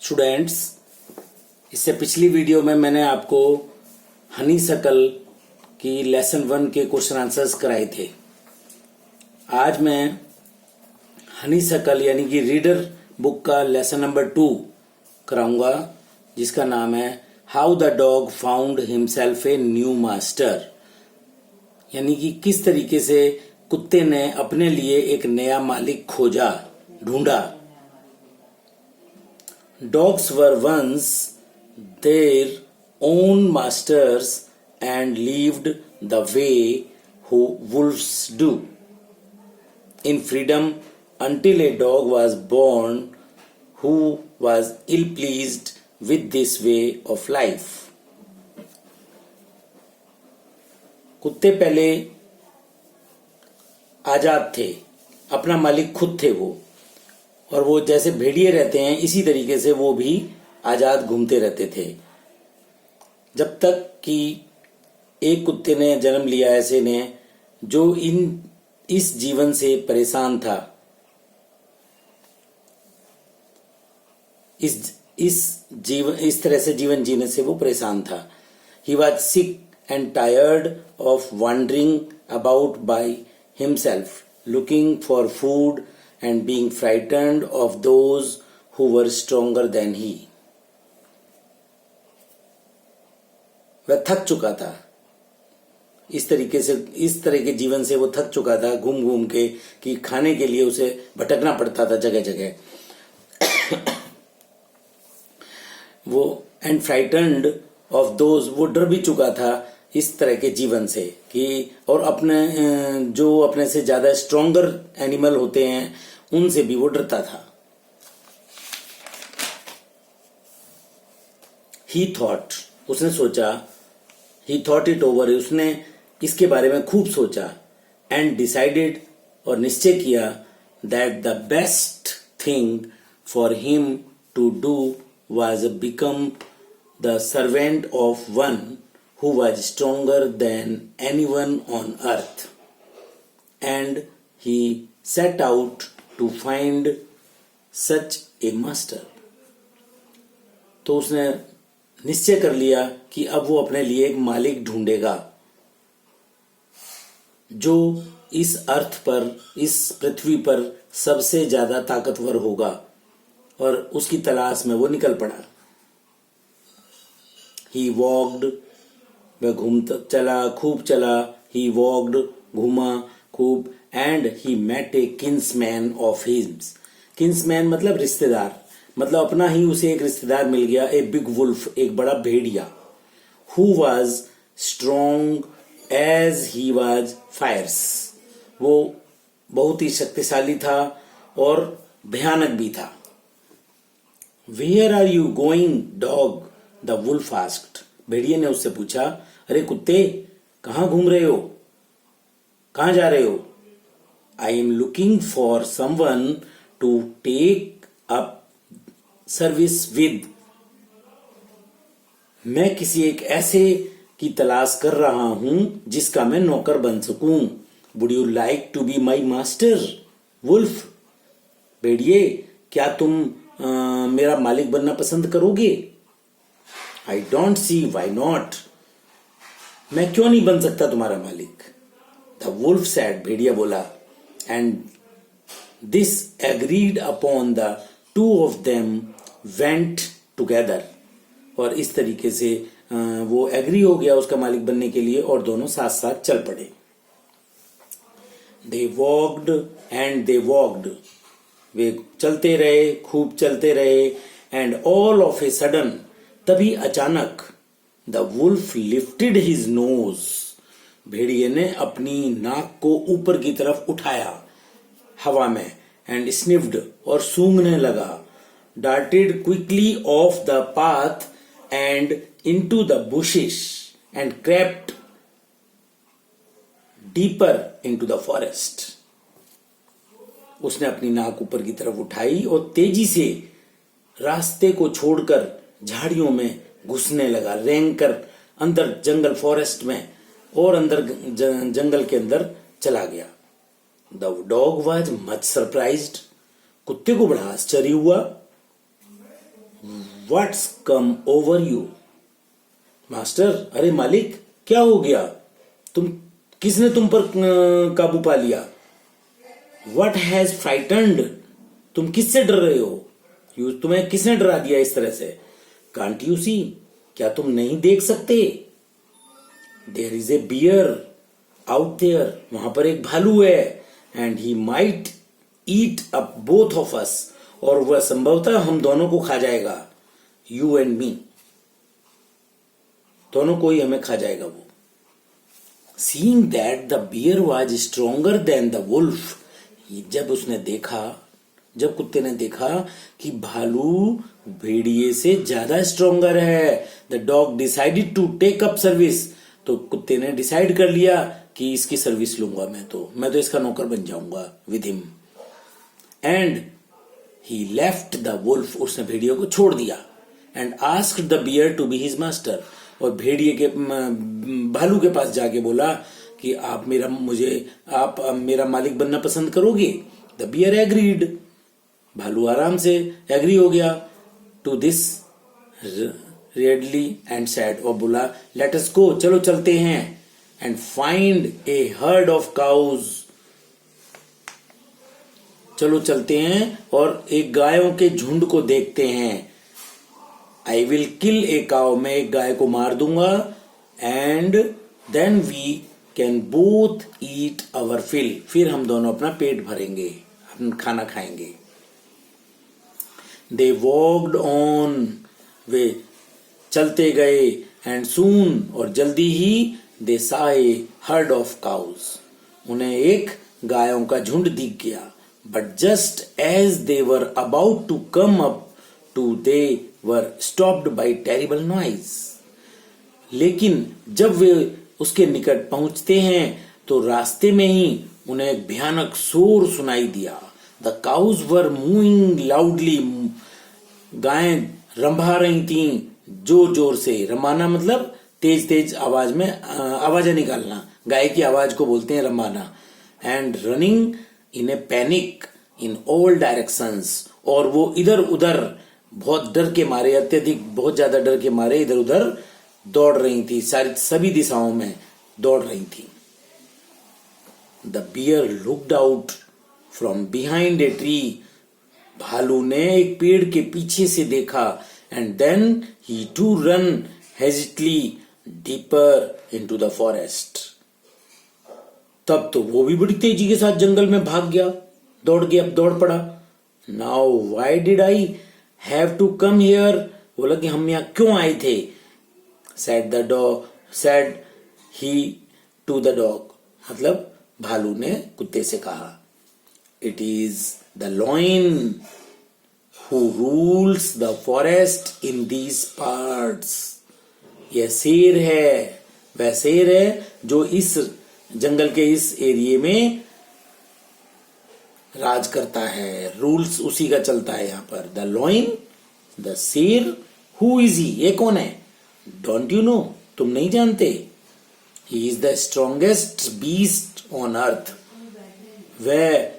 Students, इससे पिछली video में मैंने आपको हनीसकल की लेसन 1 के क्वेश्चन आंसर्स कराए थे। आज मैं हनीसकल यानी कि रीडर बुक का लेसन नंबर 2 कराऊंगा, जिसका नाम है how the dog found himself a new master, यानी कि किस तरीके से कुत्ते ने अपने लिए एक नया मालिक खोजा, ढूंढा। Dogs were once their own masters and lived the way who wolves do, in freedom, until a dog was born who was ill-pleased with this way of life. कुत्ते पहले आजाद थे, अपना मालिक खुद थे वो, और वो जैसे भेड़िए रहते हैं इसी तरीके से वो भी आजाद घूमते रहते थे, जब तक कि एक कुत्ते ने जन्म लिया ऐसे ने जो इस जीवन से परेशान था, इस तरह से जीवन जीने से वो परेशान था। He was sick and tired of wandering about by himself, looking for food and being frightened of those who were stronger than he. वह थक चुका था, इस तरह के जीवन से वो थक चुका था, घूम घूम के, कि खाने के लिए उसे भटकना पड़ता था जगह जगह। वो एंड फ्राइटन्ड ऑफ दोज, वो डर भी चुका था इस तरह के जीवन से, कि और जो अपने से ज्यादा स्ट्रोंगर एनिमल होते हैं उनसे भी वो डरता था। ही थॉट, उसने सोचा, ही थॉट इट ओवर, उसने इसके बारे में खूब सोचा, एंड डिसाइडेड, और निश्चय किया, that the best thing for him to do was become the servant of one who was stronger than anyone on earth, and he set out to find such a master. तो उसने निश्चय कर लिया कि अब वो अपने लिए एक मालिक ढूंढेगा जो इस अर्थ पर, इस पृथ्वी पर सबसे ज्यादा ताकतवर होगा, और उसकी तलाश में वो निकल पड़ा। He walked, वह घूमता चला, खूब चला। ही वॉक्ड, घूमा खूब, and he met a kinsman of his. Kinsman मतलब रिश्तेदार, मतलब अपना ही उसे एक रिश्तेदार मिल गया, ए बिग वुल्फ, एक बड़ा भेड़िया। Who was strong as he was fierce, वो बहुत ही शक्तिशाली था और भयानक भी था। Where are you going dog, the wolf asked, भेड़िए ने उससे पूछा, अरे कुत्ते, कहां घूम रहे हो, कहां जा रहे हो? I am looking for someone to take up service with, मैं किसी एक ऐसे की तलाश कर रहा हूं जिसका मैं नौकर बन सकूं। Would you like to be my master wolf, भेड़िए, क्या तुम मेरा मालिक बनना पसंद करोगे? I don't see why not, मैं क्यों नहीं बन सकता तुम्हारा मालिक? द वुल्फ सैड, भेड़िया बोला, and this agreed upon the two of them went together, और इस तरीके से वो एग्री हो गया उसका मालिक बनने के लिए, और दोनों साथ साथ चल पड़े। They walked and they walked, वे चलते रहे, खूब चलते रहे, and all of a sudden, तभी अचानक, the wolf lifted his nose, भेड़िए ने अपनी नाक को ऊपर की तरफ उठाया हवा में, एंड स्निफ्ड, और सूंघने लगा, darted quickly off the path and into the bushes, and crept deeper into the forest. उसने अपनी नाक ऊपर की तरफ उठाई और तेजी से रास्ते को छोड़कर झाड़ियों में घुसने लगा, रेंग कर अंदर जंगल, फॉरेस्ट में, और अंदर जंगल के अंदर चला गया। The dog was much surprised, कुत्ते को बड़ा आश्चर्य हुआ। What's come over you? Master, अरे मालिक, क्या हो गया? किसने तुम पर काबू पा लिया? What has frightened? तुम किससे डर रहे हो? तुम्हें किसने डरा दिया इस तरह से? Can't you see? क्या तुम नहीं देख सकते? There is a bear out there, वहां पर एक भालू है, and he might eat up both of us, और वह संभवतः हम दोनों को खा जाएगा, यू एंड मी, दोनों को ही हमें खा जाएगा वो। Seeing that the bear was stronger than the wolf, जब कुत्ते ने देखा कि भालू भेड़िए से ज्यादा स्ट्रोंगर है, the dog decided to take up service, तो कुत्ते ने डिसाइड कर लिया कि इसकी सर्विस लूंगा, मैं तो इसका नौकर बन जाऊंगा with him. And he left the wolf, उसने भेड़िए को छोड़ दिया, and asked the bear to be his master, और भेड़िए के भालू के पास जाके बोला कि आप मेरा मालिक बनना पसंद करोगे? द बियर एग्रीड, भालू आराम से एग्री हो गया to this readily and said, और बोला लेट अस गो, चलो चलते हैं, and find a herd of cows, चलो चलते हैं और एक गायों के झुंड को देखते हैं। I will kill a cow, मैं एक गाय को मार दूंगा, and then we can both eat our fill, फिर हम दोनों अपना पेट भरेंगे, हम खाना खाएंगे। दे वॉक्ड ऑन, वे चलते गए, एंड सून, और जल्दी ही दे सा ए हर्ड ऑफ काउज, उन्हें एक गायों का झुंड दिख गया। But just as they were about to come up to, they were stopped by terrible noise, लेकिन जब वे उसके निकट पहुंचते हैं तो रास्ते में ही उन्हें एक भयानक शोर सुनाई दिया। The cows were mooing loudly, गायें रंभा रही थीं जोर जोर से, रंभाना मतलब तेज तेज आवाज में आवाजें निकालना, गाय की आवाज को बोलते हैं रंभाना। And running in a panic in all directions, और वो इधर उधर बहुत डर के मारे, अत्यधिक बहुत ज्यादा डर के मारे इधर उधर दौड़ रही थी, सभी दिशाओं में दौड़ रही थी। The bear looked out from behind a tree, भालू ने एक पेड़ के पीछे से देखा, and then he to run hastily deeper into the forest, तब तो वो भी बड़ी तेजी के साथ जंगल में भाग गया, दौड़ पड़ा। Now why did I have to come here, बोला कि हम यहां क्यों आए थे? said he to the dog, मतलब भालू ने कुत्ते से कहा, it is the lion who rules the forest in these parts, यह शेर है, वह शेर है जो इस जंगल के इस एरिया में राज करता है, रूल्स उसी का चलता है यहाँ पर। द लॉइन, द शेर, हु इज ही, ये कौन है? डोंट यू नो, तुम नहीं जानते? He is the strongest beast on earth, वह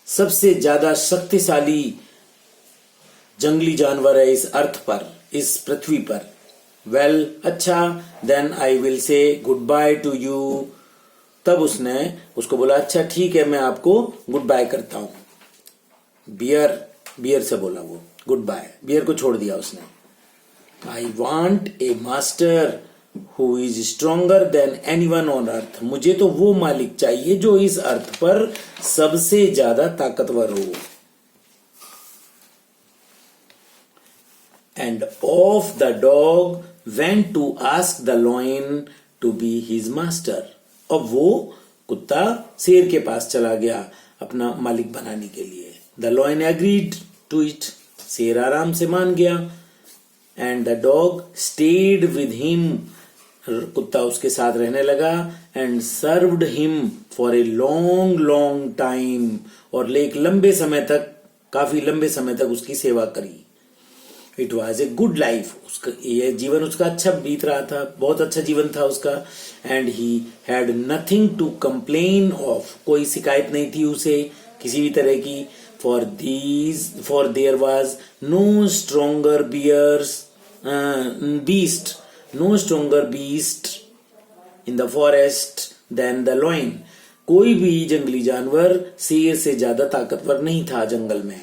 सबसे ज्यादा शक्तिशाली जंगली जानवर है इस अर्थ पर, इस पृथ्वी पर। वेल, अच्छा, then I will say good bye to you, तब उसने उसको बोला अच्छा ठीक है, मैं आपको गुड बाय करता हूं। बियर से बोला वो गुड बाय, बियर को छोड़ दिया उसने। I want A master who is stronger than anyone on earth, मुझे तो वो मालिक चाहिए जो इस अर्थ पर सबसे ज्यादा ताकतवर हो। And off the dog went to ask the lion to be his master, अब वो कुत्ता शेर के पास चला गया अपना मालिक बनाने के लिए। The lion agreed to it, शेर आराम से मान गया। And the dog stayed with him, कुत्ता उसके साथ रहने लगा। And served him for a long long time, और एक लंबे समय तक, काफी लंबे समय तक उसकी सेवा करी। It was a good life, उसका ये जीवन उसका अच्छा बीत रहा था, बहुत अच्छा जीवन था उसका। And he had nothing to complain of, कोई शिकायत नहीं थी उसे किसी भी तरह की। for there was no stronger beast in the forest than the lion. कोई भी जंगली जानवर शेर से ज्यादा ताकतवर नहीं था जंगल में.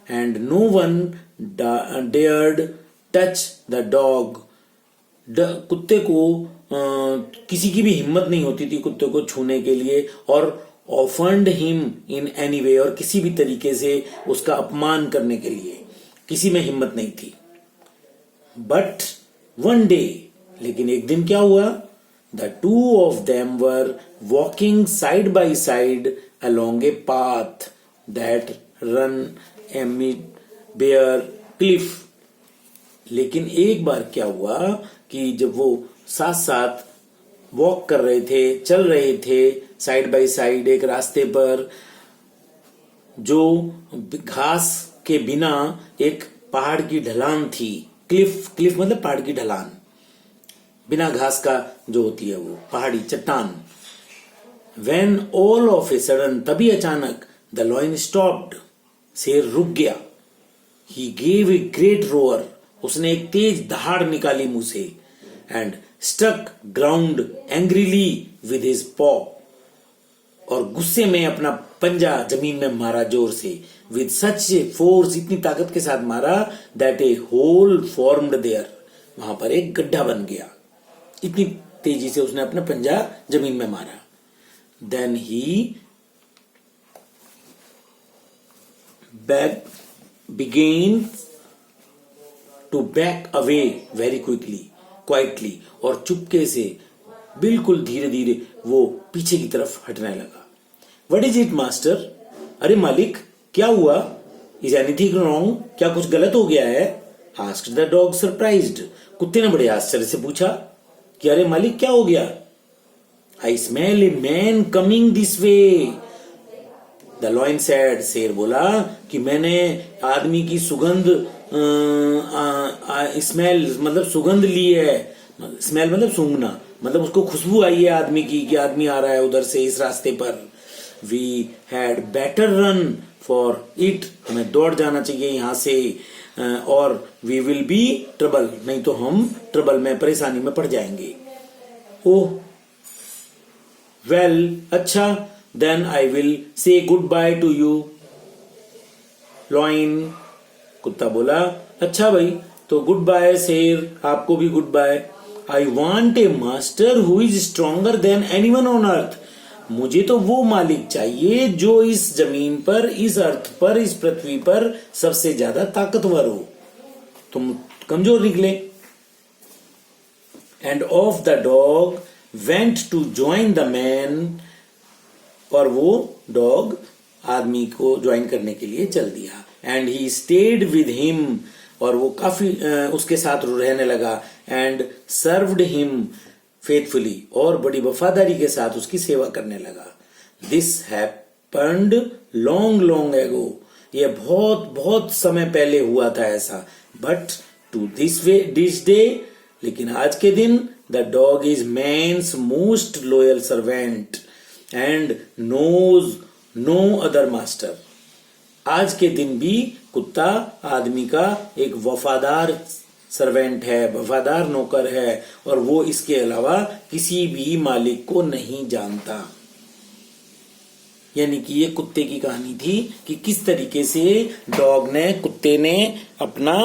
And no one dared touch the dog. कुत्ते को किसी की भी हिम्मत नहीं होती थी कुत्ते को छूने के लिए और offend him in any way, और किसी भी तरीके से उसका अपमान करने के लिए किसी में हिम्मत नहीं थी. बट वन डे, लेकिन एक दिन क्या हुआ? The two of them were walking side by side along a path that ran amid bare cliff. लेकिन एक बार क्या हुआ कि जब वो साथ साथ वॉक कर रहे थे, चल रहे थे साइड बाय साइड एक रास्ते पर जो घास के बिना एक पहाड़ की ढलान थी. क्लिफ मतलब पहाड़ की ढलान, बिना घास का जो होती है वो पहाड़ी चट्टान. When all of a sudden, तभी अचानक the lion stopped, शेर रुक गया. He gave a great roar, उसने एक तेज दहाड़ निकाली मुंह से. And struck ground angrily with his paw, और गुस्से में अपना पंजा जमीन में मारा जोर से. With such a force, इतनी ताकत के साथ मारा that a hole formed there, वहां पर एक गड्ढा बन गया. इतनी तेजी से उसने अपना पंजा जमीन में मारा. Then he began to back away very quietly, और चुपके से बिल्कुल धीरे धीरे वो पीछे की तरफ हटने लगा. What is it, master? अरे मालिक क्या हुआ? Is anything wrong? क्या कुछ गलत हो गया है? Asked the dog surprised. कुत्ते ने बड़े आश्चर्य से पूछा कि अरे मालिक क्या हो गया? I smell a man coming this way. The lion said. शेर बोला कि मैंने आदमी की सुगंध स्मेल मतलब सुगंध ली है. स्मेल मतलब सूंघना, मतलब उसको खुशबू आई है आदमी की कि आदमी आ रहा है उधर से इस रास्ते पर. We had better run for it. हमें दौड़ जाना चाहिए यहाँ से, और we will be trouble, नहीं तो हम ट्रबल में परेशानी में पड़ जाएंगे. ओह वेल, अच्छा, then I will say goodbye to you, lion. कुत्ता बोला अच्छा भाई, तो गुड बाय शेर, आपको भी good bye. I want a master who is stronger than anyone on earth. मुझे तो वो मालिक चाहिए जो इस जमीन पर, इस अर्थ पर, इस पृथ्वी पर सबसे ज्यादा ताकतवर हो. तुम कमजोर निकले. And off the dog went to join the man, और वो डॉग आदमी को ज्वाइन करने के लिए चल दिया. And he stayed with him, और वो काफी उसके साथ रहने लगा. And served him faithfully, और बड़ी वफादारी के साथ उसकी सेवा करने लगा. This happened long ago. ये बहुत समय पहले हुआ था ऐसा. But to this day, लेकिन आज के दिन the dog is man's most loyal servant and knows no other master. आज के दिन भी कुत्ता आदमी का एक वफादार सर्वेंट है, वफादार नौकर है, और वो इसके अलावा किसी भी मालिक को नहीं जानता. यानी कि ये कुत्ते की कहानी थी कि किस तरीके से कुत्ते ने अपना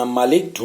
मालिक ढूंढा.